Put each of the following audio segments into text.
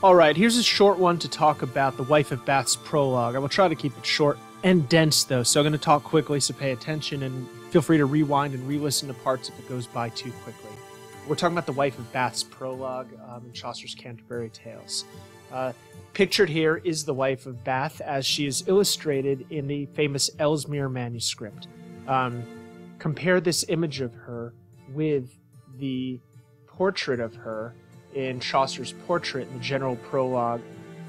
Alright, here's a short one to talk about the Wife of Bath's prologue. I will try to keep it short and dense, though, so I'm going to talk quickly, so pay attention, and feel free to rewind and re-listen to parts if it goes by too quickly. We're talking about the Wife of Bath's prologue in Chaucer's Canterbury Tales. Pictured here is the Wife of Bath as she is illustrated in the famous Ellesmere manuscript. Compare this image of her with the portrait of her in Chaucer's portrait in the general prologue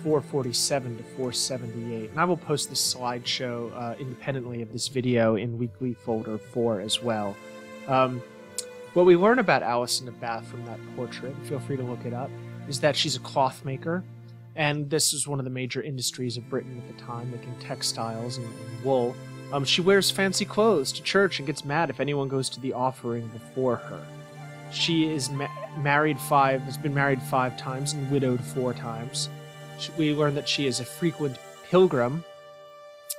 447 to 478. And I will post this slideshow independently of this video in weekly folder 4 as well. What we learn about Alison of Bath from that portrait, feel free to look it up, is that she's a cloth maker, and this is one of the major industries of Britain at the time, making textiles and wool. She wears fancy clothes to church and gets mad if anyone goes to the offering before her. She is has been married 5 times and widowed 4 times. We learn that she is a frequent pilgrim,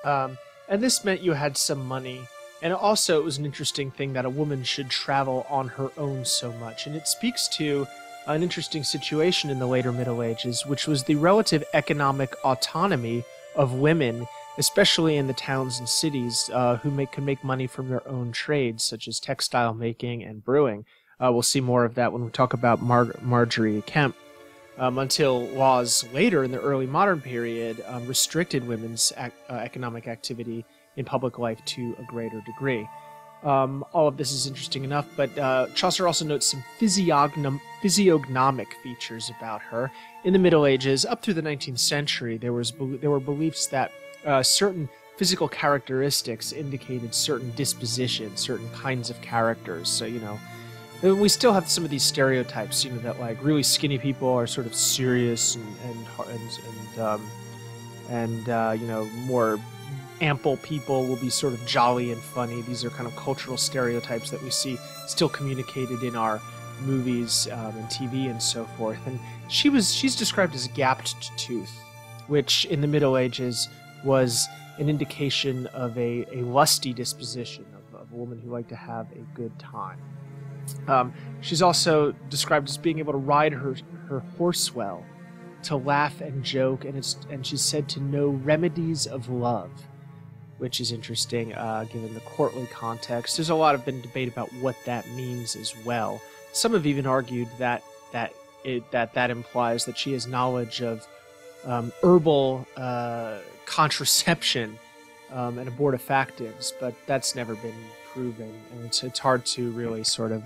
and this meant you had some money. And also, it was an interesting thing that a woman should travel on her own so much. And it speaks to an interesting situation in the later Middle Ages, which was the relative economic autonomy of women, especially in the towns and cities, who can make money from their own trades, such as textile making and brewing. We'll see more of that when we talk about Marjorie Kemp. Until laws later in the early modern period restricted women's economic activity in public life to a greater degree. All of this is interesting enough, but Chaucer also notes some physiognomic features about her. In the Middle Ages, up through the 19th century, there were beliefs that certain physical characteristics indicated certain dispositions, certain kinds of characters. So, we still have some of these stereotypes, that like really skinny people are sort of serious and more ample people will be sort of jolly and funny. These are kind of cultural stereotypes that we see still communicated in our movies and TV and so forth. And she's described as a gapped tooth, which in the Middle Ages was an indication of a lusty disposition, of a woman who liked to have a good time. She's also described as being able to ride her horse well, to laugh and joke, and she's said to know remedies of love, which is interesting given the courtly context. There's a lot of been debate about what that means as well. Some have even argued that implies that she has knowledge of herbal contraception and abortifactives, but that's never been proven, and it's hard to really sort of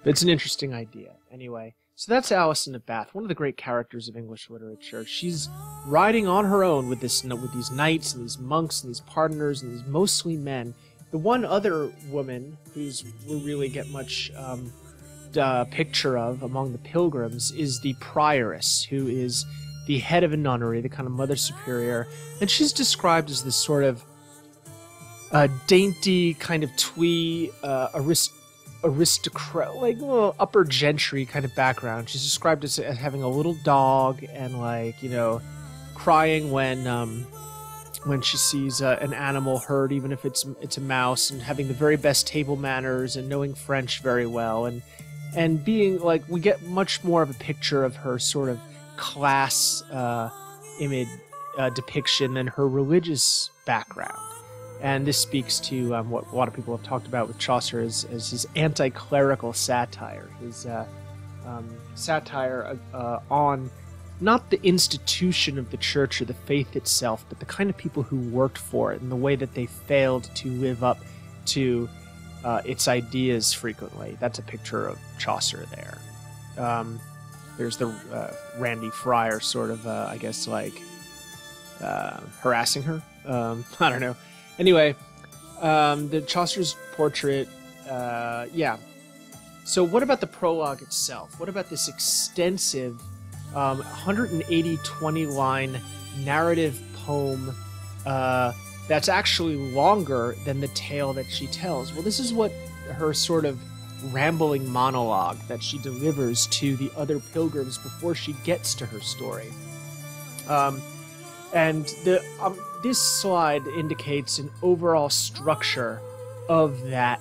it's an interesting idea. Anyway, so that's Alison of Bath, one of the great characters of English literature. She's riding on her own with these knights and these monks and these pardoners and these mostly men. The one other woman we really get much picture of among the pilgrims is the prioress, who is the head of a nunnery, the kind of mother superior, and she's described as this sort of dainty, kind of twee, aristocrat, like little upper gentry kind of background. She's described as having a little dog and crying when she sees an animal hurt, even if it's a mouse, and having the very best table manners and knowing French very well, and being like, we get much more of a picture of her sort of class image depiction than her religious background. And this speaks to what a lot of people have talked about with Chaucer as his anti-clerical satire, his satire on not the institution of the church or the faith itself, but the kind of people who worked for it and the way that they failed to live up to its ideas frequently. That's a picture of Chaucer there. There's the Randy Friar sort of, I guess, harassing her. I don't know. Anyway, the Chaucer's portrait, yeah. So what about the prologue itself? What about this extensive 180 20-line narrative poem that's actually longer than the tale that she tells? Well, this is what her sort of rambling monologue that she delivers to the other pilgrims before she gets to her story. And this slide indicates an overall structure of that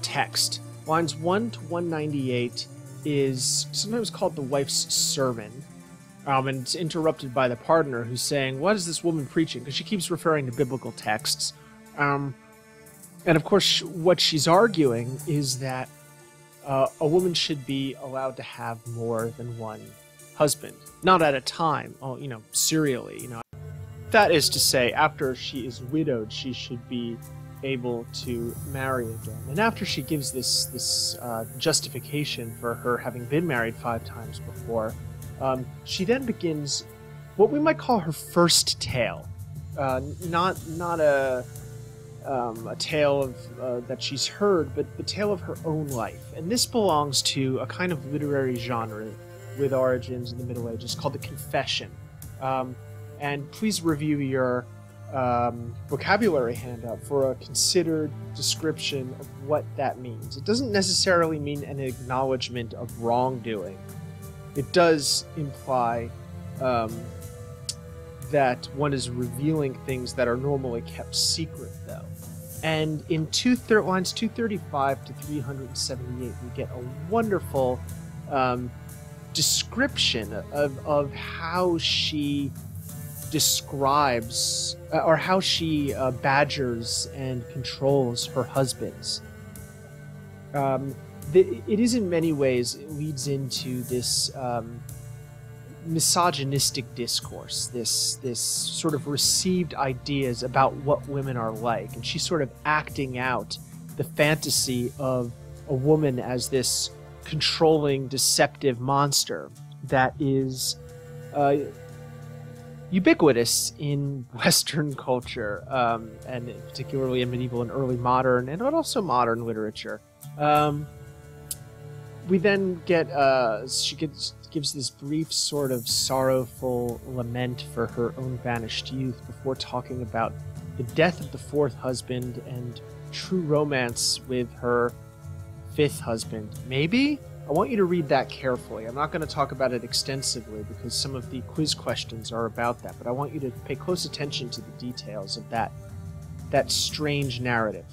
text. Lines 1 to 198 is sometimes called the wife's sermon. And it's interrupted by the partner who's saying, what is this woman preaching? Because she keeps referring to biblical texts. And of course, what she's arguing is that a woman should be allowed to have more than one husband. Not at a time, serially. That is to say, after she is widowed, she should be able to marry again. And after she gives this justification for her having been married 5 times before, she then begins what we might call her first tale. Not a tale of that she's heard, but the tale of her own life. And this belongs to a kind of literary genre with origins in the Middle Ages called the confession. And please review your vocabulary handout for a considered description of what that means. It doesn't necessarily mean an acknowledgement of wrongdoing. It does imply that one is revealing things that are normally kept secret, though. And in lines 235 to 378, we get a wonderful description of how she describes or how she badgers and controls her husbands. It is in many ways, it leads into this misogynistic discourse, this sort of received ideas about what women are like, and she's sort of acting out the fantasy of a woman as this controlling, deceptive monster that is ubiquitous in Western culture, and particularly in medieval and early modern, and also modern literature. We then get, she gives this brief sort of sorrowful lament for her own vanished youth before talking about the death of the 4th husband and true romance with her 5th husband. Maybe? I want you to read that carefully. I'm not going to talk about it extensively because some of the quiz questions are about that, but I want you to pay close attention to the details of that strange narrative.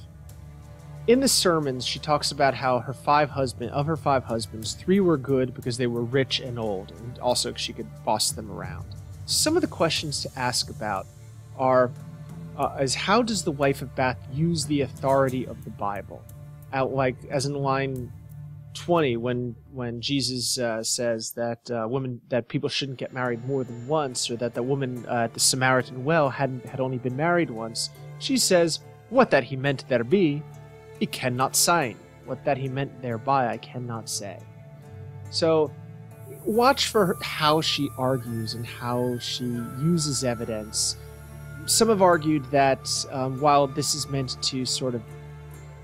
In the sermons, she talks about how her 5 husbands, 3 were good because they were rich and old, and also she could boss them around. Some of the questions to ask about are, is how does the wife of Bath use the authority of the Bible? As in line 20, when Jesus says that people shouldn't get married more than once, or that the woman at the Samaritan well had only been married once, she says, "What that he meant there be, I cannot sign. What that he meant thereby, I cannot say." So watch for how she argues and how she uses evidence. Some have argued that while this is meant to sort of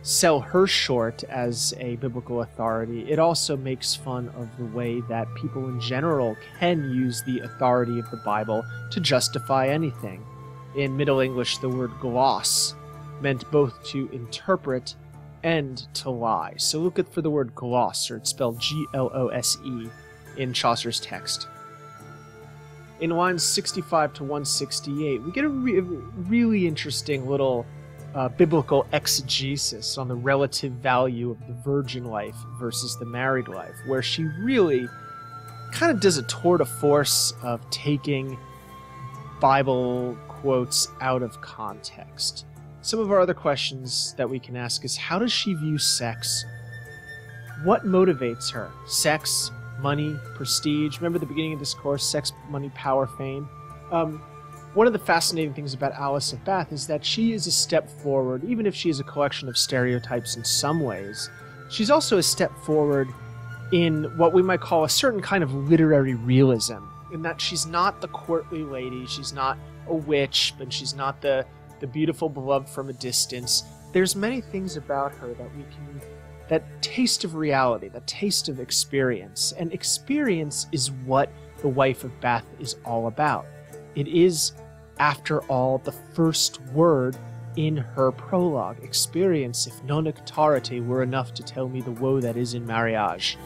sell her short as a biblical authority, it also makes fun of the way that people in general can use the authority of the Bible to justify anything. In Middle English, the word gloss meant both to interpret and to lie. So look for the word gloss, or it's spelled G-L-O-S-E, in Chaucer's text. In lines 65 to 168, we get a really interesting little biblical exegesis on the relative value of the virgin life versus the married life, where she really kind of does a tour de force of taking Bible quotes out of context. Some of our other questions that we can ask is, how does she view sex? What motivates her? Sex, money, prestige. Remember the beginning of this course, sex, money, power, fame? One of the fascinating things about Alice of Bath is that she is a step forward, even if she is a collection of stereotypes in some ways. She's also a step forward in what we might call a certain kind of literary realism, in that she's not the courtly lady, she's not a witch, but she's not the beautiful beloved from a distance. There's many things about her that taste of reality, that taste of experience. And experience is what the Wife of Bath is all about. It is, after all, the first word in her prologue. Experience, if non octarite, were enough to tell me the woe that is in marriage.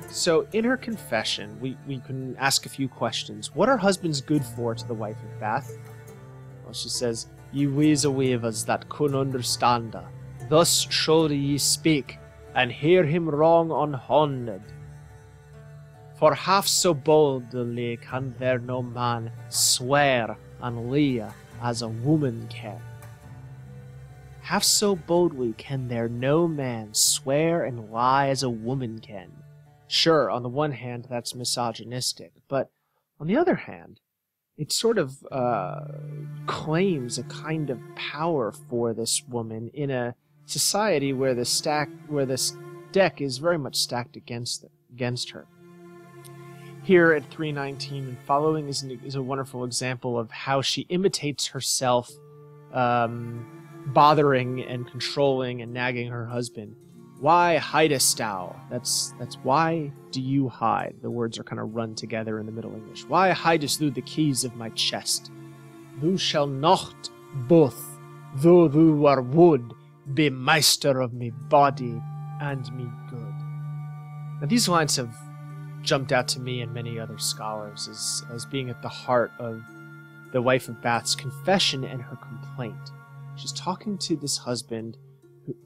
So in her confession, we can ask a few questions. What are husbands good for to the Wife of Bath? Well, she says, "Ye ways weavers that can understanda, thus should ye speak, and hear him wrong unhonded." For half so boldly can there no man swear and lie as a woman can. Half so boldly can there no man swear and lie as a woman can. Sure, on the one hand, that's misogynistic, but on the other hand, it sort of claims a kind of power for this woman in a society where this deck is very much stacked against her. Here at 319 and following is a wonderful example of how she imitates herself, bothering and controlling and nagging her husband. Why hidest thou? That's why do you hide? The words are kind of run together in the Middle English. Why hidest thou the keys of my chest? Thou shalt not both, though thou are wood, be master of me body and me good. Now these lines have jumped out to me and many other scholars as being at the heart of the Wife of Bath's confession and her complaint. She's talking to this husband,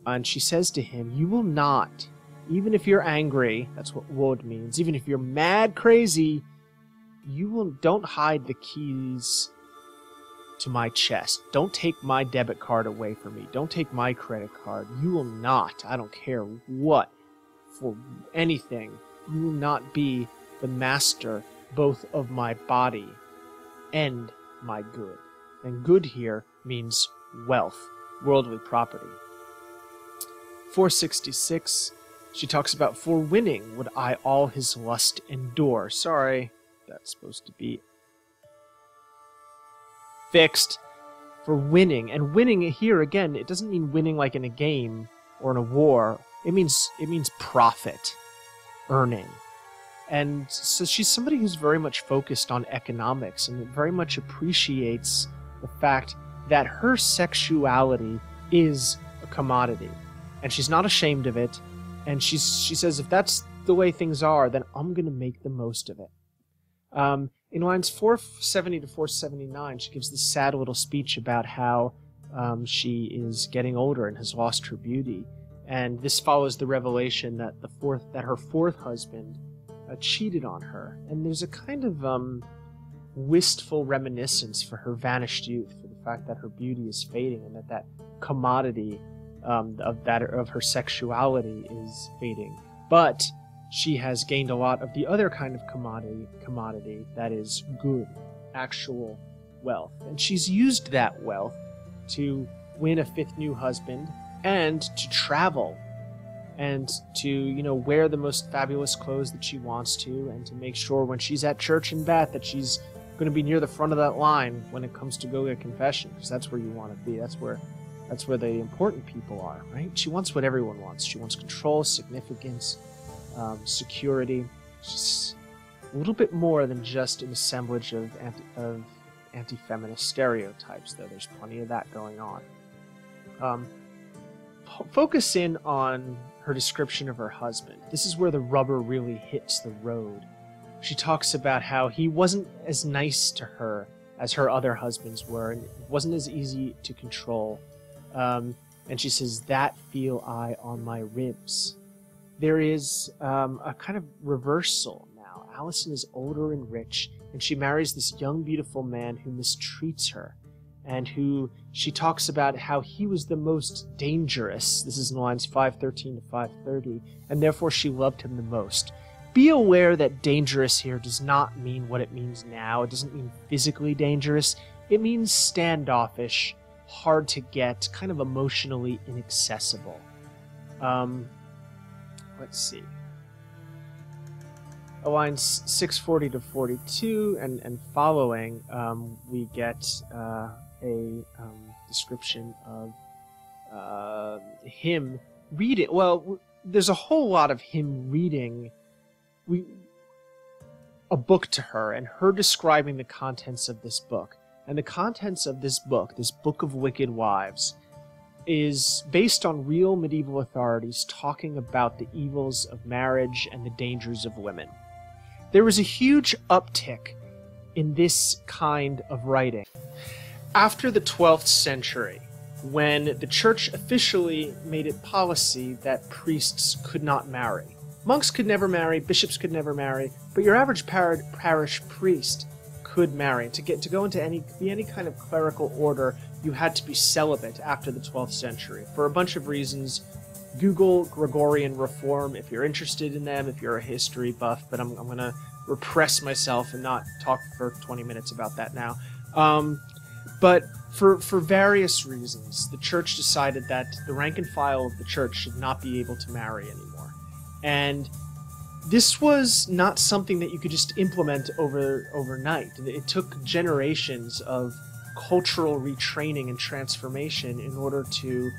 and she says to him, you will not, even if you're angry, that's what woad means, even if you're mad crazy, don't hide the keys to my chest. Don't take my debit card away from me. Don't take my credit card. You will not, I don't care what, for anything, you will not be the master both of my body and my good. And good here means wealth, worldly property. 466, she talks about, for winning would I all his lust endure. Sorry, that's supposed to be fixed. For winning, and winning here again, it doesn't mean winning like in a game or in a war. It means profit, earning. And so she's somebody who's very much focused on economics and very much appreciates the fact that her sexuality is a commodity. And she's not ashamed of it. And she says, if that's the way things are, then I'm going to make the most of it. In lines 470 to 479, she gives this sad little speech about how she is getting older and has lost her beauty. And this follows the revelation that her fourth husband cheated on her. And there's a kind of wistful reminiscence for her vanished youth, for the fact that her beauty is fading and that commodity of her sexuality is fading. But she has gained a lot of the other kind of commodity that is good, actual wealth. And she's used that wealth to win a fifth new husband and to travel and to, wear the most fabulous clothes that she wants to, and to make sure when she's at church in Bath that she's going to be near the front of that line when it comes to go get confession, because that's where you want to be. That's where the important people are, right? She wants what everyone wants. She wants control, significance, security. She's a little bit more than just an assemblage of anti-feminist stereotypes, though. There's plenty of that going on. Focus in on her description of her husband. This is where the rubber really hits the road. She talks about how he wasn't as nice to her as her other husbands were, and it wasn't as easy to control. And she says, that feel I on my ribs. There is a kind of reversal now. Allison is older and rich, and she marries this young, beautiful man who mistreats her, and who she talks about how he was the most dangerous. This is in lines 513 to 530, and therefore she loved him the most. Be aware that dangerous here does not mean what it means now. It doesn't mean physically dangerous. It means standoffish, hard to get, kind of emotionally inaccessible. Let's see. Lines 640 to 42 and following, we get a description of him reading. Well, there's a whole lot of him reading a book to her, and her describing the contents of this book. And the contents of this book of Wicked Wives, is based on real medieval authorities talking about the evils of marriage and the dangers of women. There was a huge uptick in this kind of writing after the 12th century, when the church officially made it policy that priests could not marry. Monks could never marry, bishops could never marry, but your average parish priest could marry. To go into any kind of clerical order, you had to be celibate after the 12th century for a bunch of reasons. Google Gregorian reform if you're interested in them, if you're a history buff, but I'm going to repress myself and not talk for 20 minutes about that now. But for various reasons, the church decided that the rank and file of the church should not be able to marry anymore. And this was not something that you could just implement overnight. It took generations of cultural retraining and transformation in order to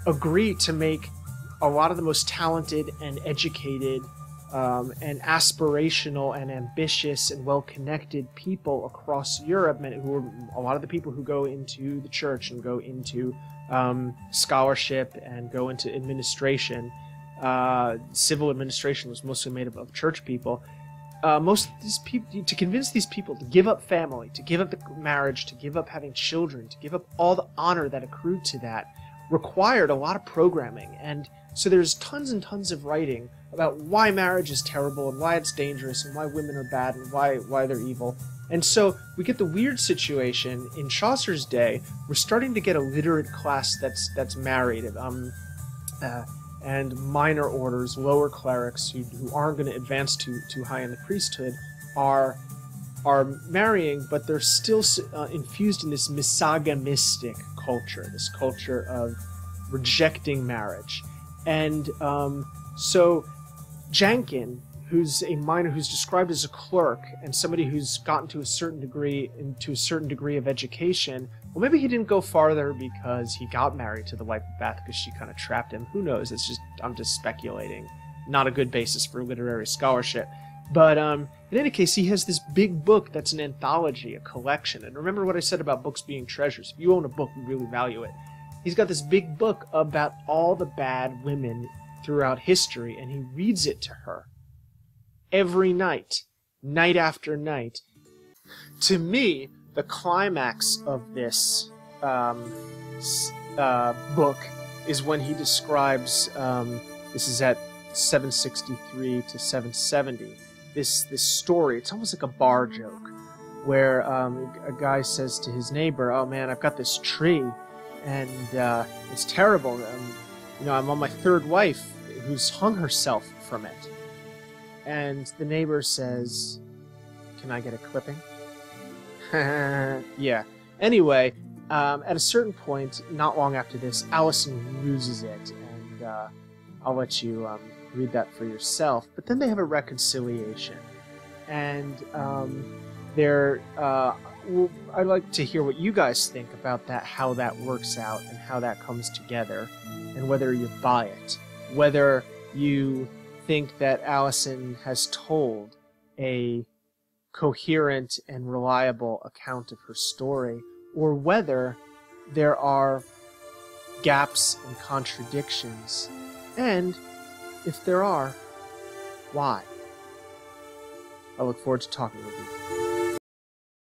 agree to make a lot of the most talented and educated and aspirational and ambitious and well-connected people across Europe, who are a lot of the people who go into the church and go into scholarship and go into administration. Civil administration was mostly made up of church people. Most of these people, to convince these people to give up family, to give up the marriage, to give up having children, to give up all the honor that accrued to that, required a lot of programming. And so there's tons and tons of writing about why marriage is terrible and why it's dangerous and why women are bad and why they're evil. And so we get the weird situation in Chaucer's day. We're starting to get a literate class that's married, and minor orders, lower clerics who aren't going to advance too high in the priesthood are marrying, but they're still infused in this misogynistic culture, this culture of rejecting marriage. And so Jankin, who's a minor, who's described as a clerk and somebody who's gotten to a certain degree of education, well, maybe he didn't go farther because he got married to the wife of Bath because she kind of trapped him. Who knows? I'm just speculating. Not a good basis for literary scholarship. But in any case, he has this big book that's an anthology, a collection. And remember what I said about books being treasures. If you own a book, you really value it. He's got this big book about all the bad women throughout history, and he reads it to her every night, night after night. To me, the climax of this book is when he describes, this is at 763 to 770, this story. It's almost like a bar joke, where a guy says to his neighbor, "Oh man, I've got this tree, and it's terrible. I'm on my third wife who's hung herself from it." And the neighbor says, "Can I get a clipping?" Yeah. Anyway, at a certain point, not long after this, Allison loses it, and I'll let you read that for yourself. But then they have a reconciliation, and I'd like to hear what you guys think about that, how that works out, and how that comes together, and whether you buy it, whether you think that Allison has told a coherent and reliable account of her story, or whether there are gaps and contradictions, and if there are, why? I look forward to talking with you.